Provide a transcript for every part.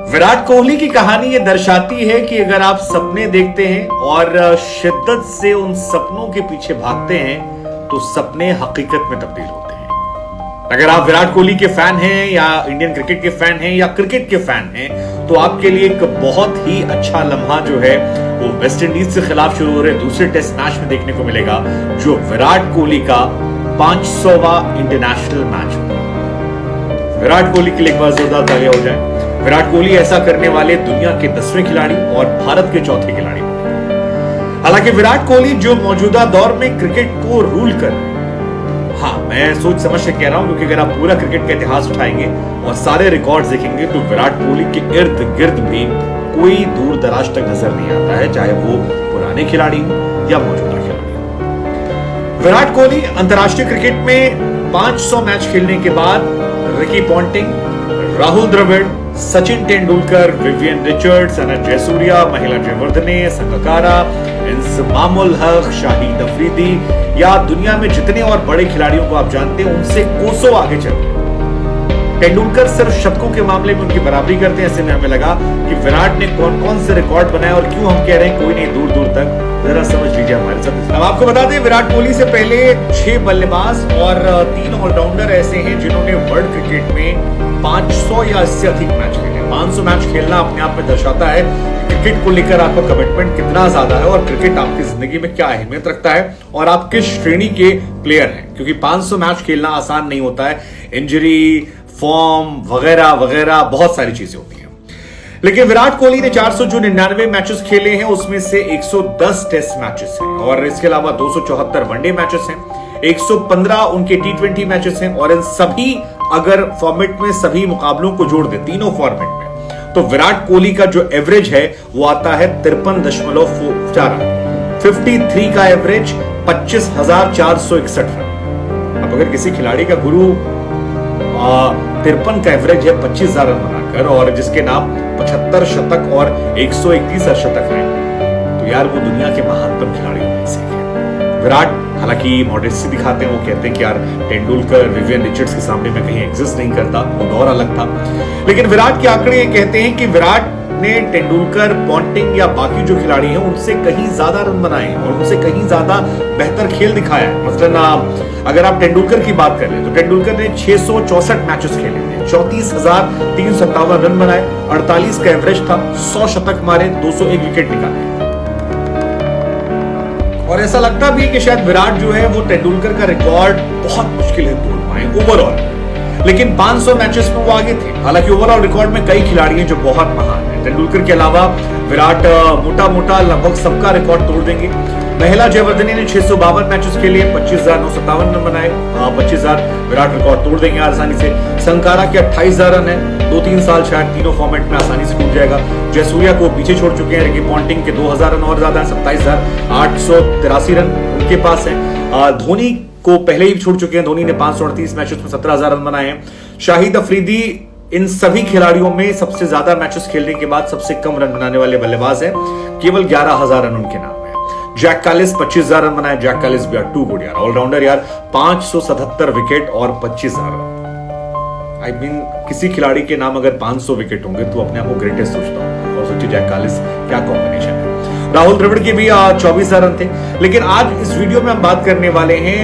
विराट कोहली की कहानी ये दर्शाती है कि अगर आप सपने देखते हैं और शिद्दत से उन सपनों के पीछे भागते हैं तो सपने हकीकत में तब्दील होते हैं। अगर आप विराट कोहली के फैन हैं या इंडियन क्रिकेट के फैन हैं या क्रिकेट के फैन हैं तो आपके लिए एक बहुत ही अच्छा लम्हा जो है वो वेस्ट इंडीज के खिलाफ शुरू हो रहे दूसरे टेस्ट मैच में देखने को मिलेगा, जो विराट कोहली का 500वां इंटरनेशनल मैच होगा। विराट कोहली के लिए एक बार जोरदार तालियां हो जाए। विराट कोहली ऐसा करने वाले दुनिया के 10वें खिलाड़ी और भारत के चौथे खिलाड़ी। हालांकि विराट कोहली जो मौजूदा दौर में क्रिकेट को रूल कर रहे हैं, हाँ मैं सोच समझ से कह रहा हूं क्योंकि अगर आप पूरा क्रिकेट का इतिहास उठाएंगे और सारे रिकॉर्ड्स देखेंगे तो विराट कोहली के इर्द गिर्द भी कोई दूर दराज तक नजर नहीं आता है, चाहे वो पुराने खिलाड़ी हो या मौजूदा खिलाड़ी हो। विराट कोहली अंतरराष्ट्रीय क्रिकेट में 500 मैच खेलने के बाद Ricky Ponting, Rahul Dravid, Sachin Tendulkar, Vivian Richards, Anant Jayasuriya, Mahela Jayawardene, Sangakkara, Inzamam-ul हक, शाहिद अफरीदी या दुनिया में जितने और बड़े खिलाड़ियों को आप जानते हैं उनसे कोसों आगे चल रहे हैं। तेंदुलकर सिर्फ शतकों के मामले में उनकी बराबरी करते हैं। ऐसे में हमें लगा कि विराट ने कौन कौन से रिकॉर्ड बनाए और क्यों हम कह रहे हैं कोई नहीं दूर दूर तक, जरा समझ लीजिए हमारे साथ। अब आपको बता दें विराट कोहली से पहले 6 बल्लेबाज और 3 ऑलराउंडर ऐसे हैं जिन्होंने वर्ल्ड क्रिकेट में 500 या इससे अधिक मैच खेले। 500 मैच खेलना अपने आप में दर्शाता है क्रिकेट को लेकर आपका कमिटमेंट कितना ज्यादा है और क्रिकेट आपकी जिंदगी में क्या अहमियत रखता है और आप किस श्रेणी के प्लेयर हैं, क्योंकि 500 मैच खेलना आसान नहीं होता है। इंजरी, फॉर्म वगैरह वगैरह बहुत सारी चीजें होती हैं। लेकिन विराट कोहली ने 499 मैचेस खेले हैं, उसमें से 110 टेस्ट मैचेस हैं और इसके अलावा 274 वनडे मैचेस हैं, 115 उनके T20 मैचेस हैं और इन सभी अगर फॉर्मेट में सभी मुकाबलों को जोड़ दे तीनों फॉर्मेट में तो विराट कोहली का जो एवरेज है वो आता है 53.4 रन। 53 का एवरेज 25,461 रन। अब अगर किसी खिलाड़ी का गुरु 53 का एवरेज है 25,000 रन बनाकर और जिसके नाम 75 शतक और 131 शतक है तो यार वो दुनिया के महानतम खिलाड़ियों में से है। विराट हालांकि मॉडेस्टी दिखाते हैं, वो कहते हैं कि यार तेंदुलकर, विवियन रिचर्ड्स के सामने में कहीं एग्जिस्ट नहीं करता, वो दौर अलग था। लेकिन विराट के आंकड़े ये कहते हैं कि विराट ने तेंदुलकर, पॉन्टिंग या बाकी जो खिलाड़ी हैं उनसे कहीं ज्यादा रन बनाए और उनसे कहीं ज्यादा बेहतर खेल दिखाया है। मसलन अगर आप तेंदुलकर की बात कर ले तो तेंदुलकर ने 664 मैचेस खेले थे, 34,357 रन बनाए, 48 का एवरेज था, 100 शतक मारे, 201 विकेट निकाले। और ऐसा लगता भी है कि शायद विराट जो है वो तेंदुलकर का रिकॉर्ड बहुत मुश्किल है तोड़ पाए ओवरऑल, लेकिन 500 मैचेस में वो आगे थे। हालांकि ओवरऑल रिकॉर्ड में कई खिलाड़ी हैं जो बहुत महान हैं। तेंदुलकर के अलावा विराट मोटा मोटा लगभग सबका रिकॉर्ड तोड़ देंगे। महिला जयवर्धने ने 652 मैचेस खेले, 25,957 रन बनाए, 25,000 विराट रिकॉर्ड तोड़ देंगे आसानी से। संकारा के 28,000 रन है, 2-3 साल शायद तीनों फॉर्मेट में आसानी से टूट जाएगा। जयसूर्या को पीछे छोड़ चुके हैं, रिकी पॉन्टिंग के 2,000 रन और ज्यादा है, 27,883 रन उनके पास है। धोनी को पहले ही छोड़ चुके हैं, धोनी ने 538 मैचेस में 17,000 रन बनाए हैं। शाहिद अफरीदी इन सभी खिलाड़ियों में सबसे ज्यादा मैचेस खेलने के बाद सबसे कम रन बनाने वाले बल्लेबाज हैं, केवल 11,000 रन उनके नाम है। जैक कालिस 25,000 रन बनाए, जैक कालिस भी टू गुड यार, ऑलराउंडर यार, 577 विकेट और 25,000 रन। आई मीन किसी खिलाड़ी के नाम अगर 500 विकेट होंगे तो अपने आप को ग्रेटेस्ट सोचता हूं और सोचिए जैक कालिस क्या कॉम्बिनेशन है। राहुल द्रविड़ के भी 24,000 रन थे। लेकिन आज इस वीडियो में हम बात करने वाले हैं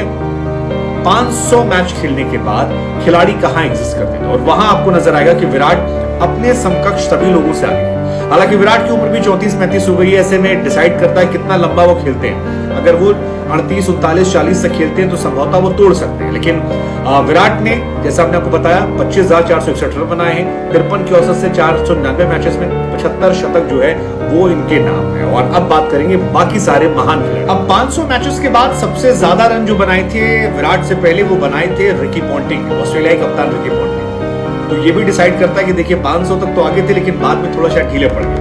500 मैच खेलने के बाद खिलाड़ी कहां एग्जिस्ट करते हैं और वहां आपको नजर आएगा कि विराट अपने समकक्ष सभी लोगों से आगे है। हालांकि विराट की उम्र भी 34-35 हो गई है, ऐसे में डिसाइड करता है कितना लंबा वो खेलते हैं। अगर वो 38, 39, 40 तक खेलते हैं तो संभवतः वो तोड़ सकते हैं, लेकिन विराट ने जैसा हमने आपको बताया 25,461 रन बनाए हैं, 53 की औसत से 499 मैचेस में 75 शतक जो है वो इनके नाम है। और अब बात करेंगे बाकी सारे महान खिलाड़ी। अब 500 मैचेस के बाद सबसे ज्यादा रन जो बनाए थे विराट से पहले वो बनाए थे रिकी पॉन्टिंग, ऑस्ट्रेलियाई कप्तान रिकी पॉन्टिंग। तो ये भी डिसाइड करता है कि देखिए 500 तक तो आगे थे लेकिन बाद में थोड़ा सा ढीले पड़ गए।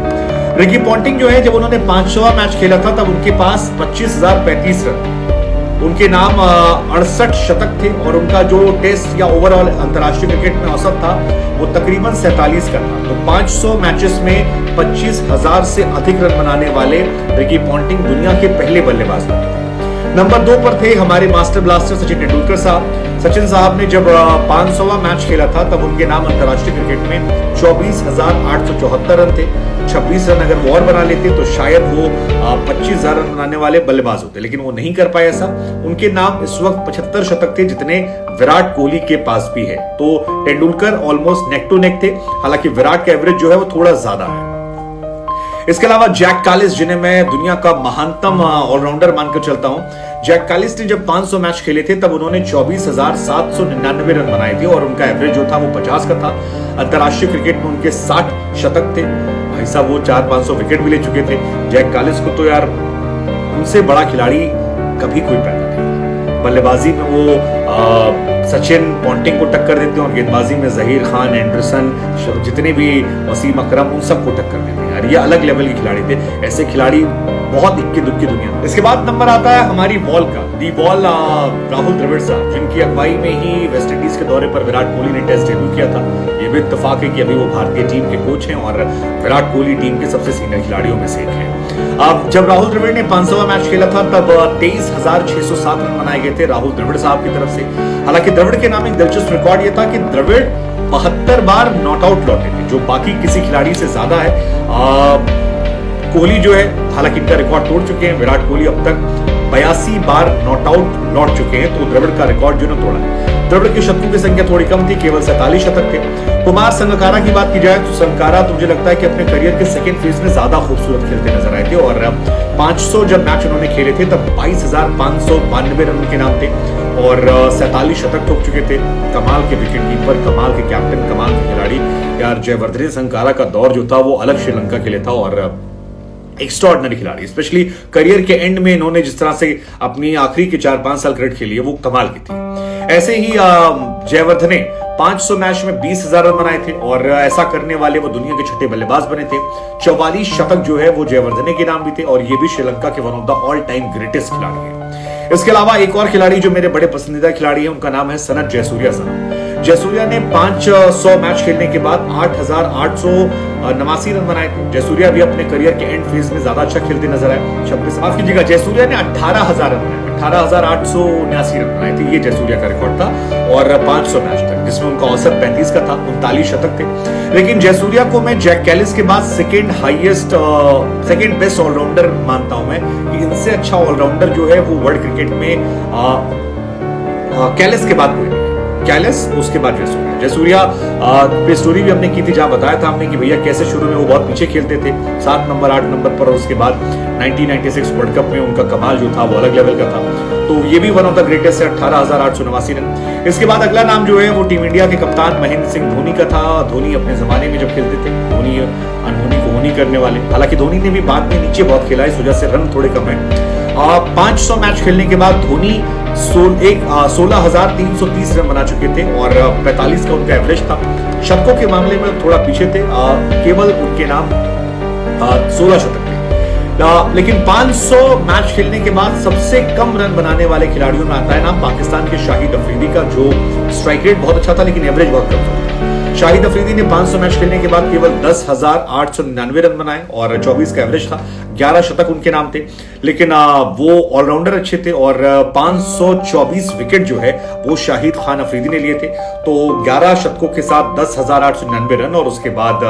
रिकी पॉन्टिंग जो है जब उन्होंने 500वां मैच खेला था तब उनके पास 25,035 रन, उनके नाम 68 शतक थे और उनका जो टेस्ट या ओवरऑल अंतर्राष्ट्रीय क्रिकेट में औसत था वो तकरीबन 47 का था। तो 500 मैचेस में 25,000 से अधिक रन बनाने वाले रिकी पॉन्टिंग दुनिया के पहले बल्लेबाज बने थे। नंबर 2 पर थे हमारे मास्टर ब्लास्टर सचिन तेंदुलकर साहब। सचिन साहब ने जब 500वां मैच खेला था तब उनके नाम अंतर्राष्ट्रीय क्रिकेट में 24,874 रन थे। 26 रन अगर वो और बना लेते तो शायद वो 25,000 रन बनाने वाले बल्लेबाज होते, लेकिन वो नहीं कर पाए ऐसा। उनके नाम इस वक्त 75 शतक थे जितने विराट कोहली के पास भी है। तो Tendulkar almost neck to neck थे, हालांकि विराट का एवरेज जो है वो थोड़ा ज्यादा है। इसके अलावा जैक कालिस, जिन्हें मैं दुनिया का महानतम ऑलराउंडर मानकर चलता हूं, जैक कालिस ने जब 500 मैच खेले थे तब उन्होंने 24,799 रन बनाए थे और उनका एवरेज जो था वो 50 का था। अंतर्राष्ट्रीय क्रिकेट में उनके 60 शतक थे। भाई साहब वो 400-500 विकेट भी ले चुके थे। जैक कालिस को तो यार उनसे बड़ा खिलाड़ी कभी कोई पैदा नहीं। बल्लेबाजी में वो सचिन पॉन्टिंग को टक्कर देते हैं और गेंदबाजी में जहीर खान, एंडरसन, जितने भी वसीम अकरम, उन सबको टक्कर देते हैं यार। ये अलग लेवल के खिलाड़ी थे। ऐसे खिलाड़ी बहुत इक्की दुक्की दुनिया। इसके बाद नंबर आता है हमारी बॉल का, दी बॉल राहुल द्रविड़ साहब, जिनकी अगुवाई में ही वेस्ट इंडीज के दौरे पर विराट कोहली ने टेस्ट डेब्यू किया था। ये भी इत्तेफाक है कि अभी वो भारतीय टीम के कोच हैं और विराट कोहली टीम के सबसे सीनियर खिलाड़ियों में से एक है। अब जब राहुल द्रविड़ ने 500वां मैच खेला था तब 23,607 रन बनाए गए थे राहुल द्रविड़ साहब की तरफ से। हालांकि द्रविड़ के नाम एक दिलचस्प रिकॉर्ड ये था कि द्रविड़ 72 बार नॉट आउट लौटे थे, जो बाकी किसी खिलाड़ी से ज्यादा है। कोहली जो है हालांकि इनका रिकॉर्ड तोड़ चुके हैं। विराट कोहली अब तक 82 बार नॉट आउट लौट चुके हैं, तो द्रविड़ का रिकॉर्ड जो है तोड़ा है। द्रविड़ की शतकों की संख्या थोड़ी कम थी, केवल 47 शतक थे। कुमार संगकारा की बात की जाए तो संगकारा तो मुझे लगता है कि अपने करियर के सेकंड फेज में ज्यादा खूबसूरत खेलते नजर आए थे और 500 जब मैच उन्होंने खेले थे तब 22,592 रन उनके नाम थे और 47 शतक ठोक चुके थे। कमाल के विकेट कीपर, कमाल के कैप्टन, कमाल के खिलाड़ी यार। जयवर्धने संगकारा का दौर जो था वो अलग श्रीलंका के लिए था और एक्स्ट्राऑर्डिनरी खिलाड़ी, स्पेशली करियर के एंड में इन्होंने जिस तरह से अपनी आखिरी के 4-5 साल क्रिकेट खेली है वो कमाल की थी। ऐसे ही जयवर्धने 500 मैच में 20,000 रन बनाए थे और ऐसा करने वाले वो दुनिया के छठे बल्लेबाज बने थे। 44 शतक जो है वो जयवर्धने के नाम भी थे और ये भी श्रीलंका के one of the all time greatest खिलाड़ी है। इसके अलावा एक और खिलाड़ी जो मेरे बड़े पसंदीदा खिलाड़ी है उनका नाम है सनत जयसूर्या साहब। जयसूर्या ने 500 मैच खेलने के बाद 8,889 रन बनाए थे। जयसूर्या भी अपने करियर के एंड फेज में ज्यादा अच्छा खेलते नजर आए। 26 माफ कीजिएगा, जयसूर्या ने 18,000 रन बनाए, 18,879 रन बनाए थे। ये जयसूर्या का रिकॉर्ड था और 500 मैच तक, जिसमें उनका औसत 35 का था। 39 शतक थे। लेकिन जयसूर्या को मैं जैक कैलिस के बाद सेकेंड बेस्ट ऑलराउंडर मानता हूं मैं, कि इनसे अच्छा ऑलराउंडर जो है वो वर्ल्ड क्रिकेट में कैलिस के बाद कोई नहीं। कैलिस, उसके बाद जयसूर्या पे स्टोरी भी हमने की थी, जहां बताया था हमने कि भैया कैसे शुरू में वो बहुत पीछे खेलते थे, 7 नंबर 8 नंबर पर, और उसके बाद 1996 वर्ल्ड कप में उनका कमाल जो था वो अलग लेवल का था। तो ये भी वन ऑफ द ग्रेटेस्ट है, 18,889 रन। इसके बाद अगला नाम जो है वो टीम इंडिया के कप्तान महेंद्र सिंह धोनी का था। धोनी अपने जमाने में जब खेलते थे, धोनी अनहोनी को होनी करने वाले। हालांकि धोनी ने भी बाद में नीचे बहुत खेला, इस वजह से रन थोड़े कम है। 500 मैच खेलने के बाद धोनी 16,330 रन बना चुके थे और 45 का उनका एवरेज था। शतकों के मामले में थोड़ा पीछे थे, केवल उनके नाम 16 शतक थे। लेकिन 500 मैच खेलने के बाद सबसे कम रन बनाने वाले खिलाड़ियों में आता है नाम पाकिस्तान के शाहिद अफरीदी का, जो स्ट्राइक रेट बहुत अच्छा था लेकिन एवरेज बहुत कम था। शाहिद अफरीदी ने 500 मैच खेलने के बाद केवल 10,899 रन बनाए और 24 का एवरेज था। 11 शतक उनके नाम थे, लेकिन वो ऑलराउंडर अच्छे थे और 524 विकेट जो है वो शाहिद खान अफरीदी ने लिए थे। तो 11 शतकों के साथ 10,899 रन और उसके बाद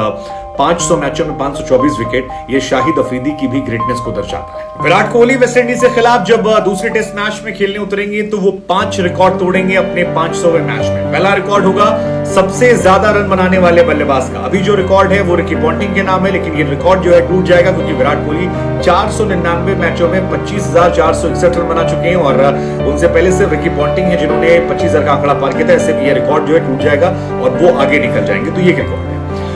500 मैचों में 524 विकेट, ये शाहिद अफरीदी की भी ग्रेटनेस को दर्शाता है। विराट कोहली वेस्टइंडीज के खिलाफ जब दूसरे टेस्ट मैच में खेलने उतरेंगे तो वो 5 रिकॉर्ड तोड़ेंगे अपने 500वें मैच में। पहला रिकॉर्ड होगा सबसे ज्यादा रन बनाने वाले बल्लेबाज का। अभी जो रिकॉर्ड है वो रिकी पॉन्टिंग के नाम है, लेकिन ये रिकॉर्ड जो है टूट जाएगा क्योंकि विराट कोहली 499 मैचों में 25,461 रन बना चुके हैं और उनसे पहले सिर्फ रिकी पॉन्टिंग है जिन्होंने 25,000 का आंकड़ा पार किया था। ऐसे ये रिकॉर्ड जो है टूट जाएगा और वो आगे निकल जाएंगे। तो ये रिकॉर्ड है।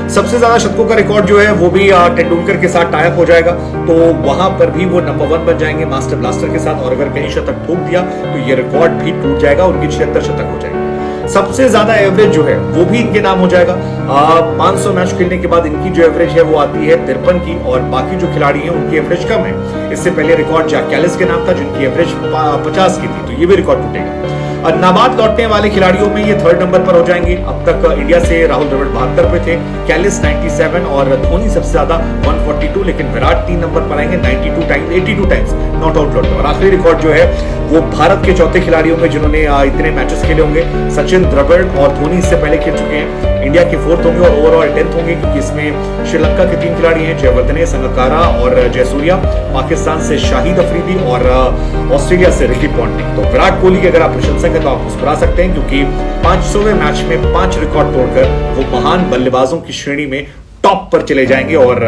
सबसे ज्यादा शतकों का रिकॉर्ड जो है वो भी तेंदुलकर के साथ टाई अप हो जाएगा, तो वहां पर भी वो नंबर 1 बन जाएंगे मास्टर ब्लास्टर के साथ। और अगर कहीं शतक ठोक दिया तो ये रिकॉर्ड भी टूट जाएगा, उनकी 76 शतक हो जाएंगे। सबसे ज्यादा एवरेज जो है वो भी इनके नाम हो जाएगा। 500 मैच खेलने के बाद इनकी जो एवरेज है वो आती है 53 की और बाकी जो खिलाड़ी हैं उनकी एवरेज कम है। इससे पहले रिकॉर्ड जैक कैलिस के नाम था जिनकी एवरेज 50 की थी, तो ये भी रिकॉर्ड टूटेगा। नाबाद लौटने वाले खिलाड़ियों में ये 3rd नंबर पर हो जाएंगे। अब तक इंडिया से राहुल द्रविड़ 72 पे थे, कैलिस 97 और धोनी सबसे ज्यादा 142, लेकिन विराट 3 नंबर पर आएंगे 82 टाइम्स नॉट आउट लौटे। और आखिरी रिकॉर्ड जो है वो भारत के चौथे खिलाड़ियों में जिन्होंने इतने मैचेस खेले होंगे। सचिन, द्रविड़ और धोनी इससे पहले खेल चुके हैं। इंडिया के 4th होंगे और ओवरऑल 10th होंगे, क्योंकि इसमें श्रीलंका के 3 खिलाड़ी हैं, जयवर्धने, संगकारा और जयसूर्या। पाकिस्तान से शाहिद अफरीदी और ऑस्ट्रेलिया से रिकी पॉन्टिंग। तो विराट कोहली की अगर आप प्रशंसक हैं तो आप मुस्कुरा सकते हैं, क्योंकि 500वें मैच में 5 रिकॉर्ड तोड़कर वो महान बल्लेबाजों की श्रेणी में टॉप पर चले जाएंगे। और